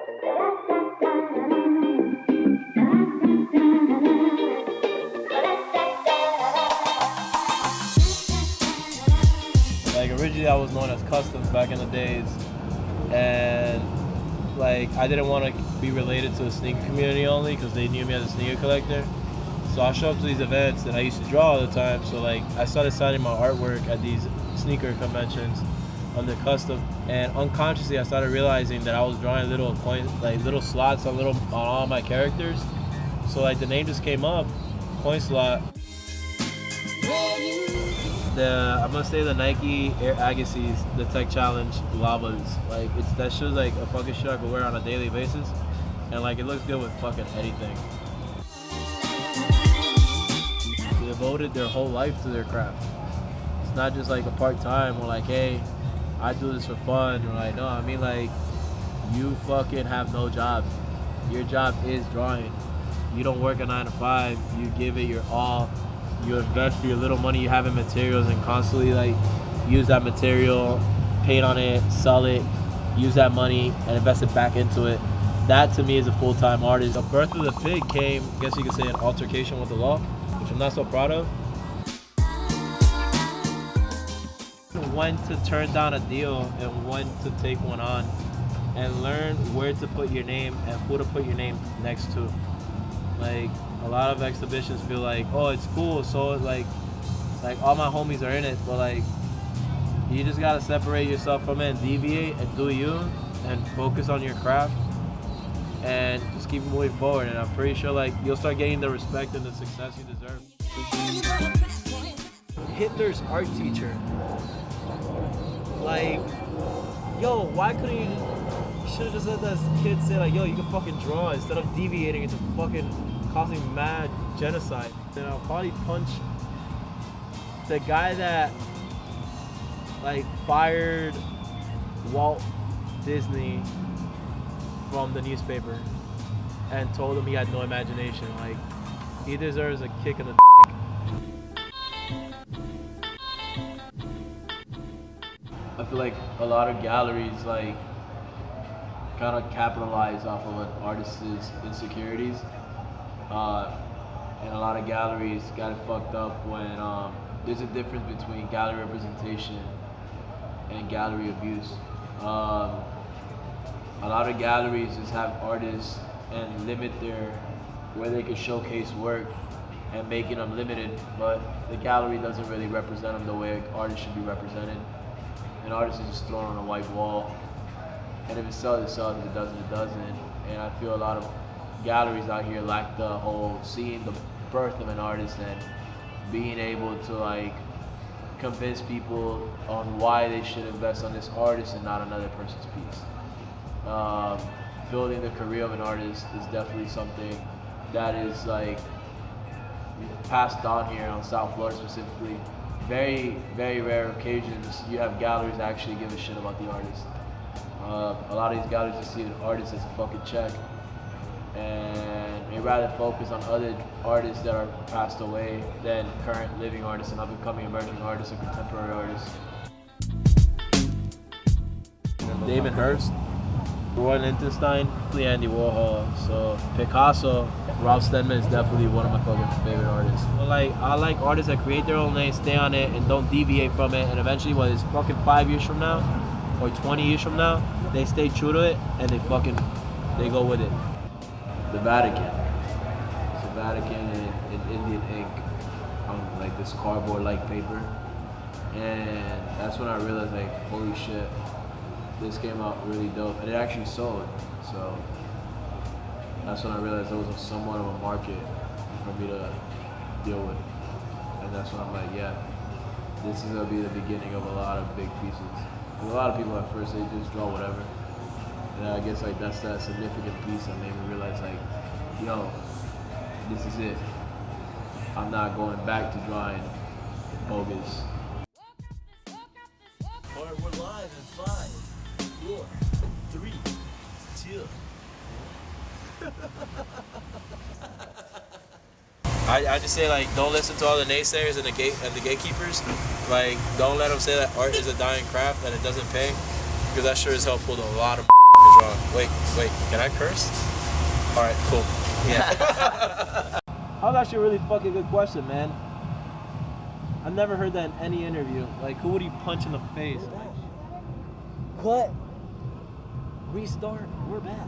Like originally I was known as Customs back in the days, and like I didn't want to be related to the sneaker community only because they knew me as a sneaker collector. So I show up to these events and I used to draw all the time. So like I started signing my artwork at these sneaker conventions under Custom, and unconsciously I started realizing that I was drawing little coins, like little slots on all my characters. So like the name just came up, Coinslot. I'm gonna say the Nike Air Agassiz, the Tech Challenge Lavas. Like that shit's like a fucking shit I could wear on a daily basis, and like it looks good with fucking anything. They devoted their whole life to their craft. It's not just like a part-time or like, hey, I do this for fun, or like, no, I mean like, you fucking have no job. Your job is drawing. You don't work a 9 to 5. You give it your all. You invest your little money you have in materials and constantly like use that material, paint on it, sell it, use that money and invest it back into it. That to me is a full-time artist. The birth of the pig came, I guess you could say, an altercation with the law, which I'm not so proud of. When to turn down a deal and when to take one on, and learn where to put your name and who to put your name next to. Like a lot of exhibitions feel like, oh, it's cool, so like all my homies are in it, but like you just gotta separate yourself from it and deviate and do you and focus on your craft and just keep moving forward. And I'm pretty sure like you'll start getting the respect and the success you deserve. Hitler's art teacher. Like, yo, why couldn't you should have just let that kid say like, yo, you can fucking draw instead of deviating into fucking causing mad genocide. And I'll probably punch the guy that like fired Walt Disney from the newspaper and told him he had no imagination. Like, he deserves a kick in the dick. I feel like a lot of galleries like kind of capitalize off of an artist's insecurities, and a lot of galleries got it fucked up when there's a difference between gallery representation and gallery abuse. A lot of galleries just have artists and limit where they can showcase work and making them limited, but the gallery doesn't really represent them the way an artist should be represented. An artist is just thrown on a white wall, and if it sells, it sells. If it doesn't, it doesn't. And I feel a lot of galleries out here lack the whole seeing the birth of an artist and being able to like convince people on why they should invest on this artist and not another person's piece. Building the career of an artist is definitely something that is like passed on here on South Florida specifically. Very, very rare occasions you have galleries that actually give a shit about the artist. A lot of these galleries just see an artist as a fucking check, and they rather focus on other artists that are passed away than current living artists and up-and-coming emerging artists or contemporary artists. David Hirst, Roy Lichtenstein, Andy Warhol, so Picasso. Ralph Steadman is definitely one of my fucking favorite artists. Well, like, I like artists that create their own lane, stay on it, and don't deviate from it, and eventually, whether it's fucking 5 years from now or 20 years from now, they stay true to it and they go with it. The Vatican. It's the Vatican in Indian ink on like this cardboard-like paper, and that's when I realized like, holy shit, this came out really dope, and it actually sold. So that's when I realized there was somewhat of a market for me to deal with, and that's when I'm like, yeah, this is gonna be the beginning of a lot of big pieces. A lot of people at first, they just draw whatever. And I guess like that's that significant piece that made me realize like, yo, this is it. I'm not going back to drawing bogus. Alright, we're live in 5, 4, 3, 2. I just say like, don't listen to all the naysayers and the gatekeepers. Like, don't let them say that art is a dying craft and it doesn't pay, because that sure as hell pulled a lot of Wait, can I curse? Alright, cool. Yeah. That was actually a really fucking good question, man. I've never heard that in any interview. Like, who would he punch in the face? Cut. Restart. We're back.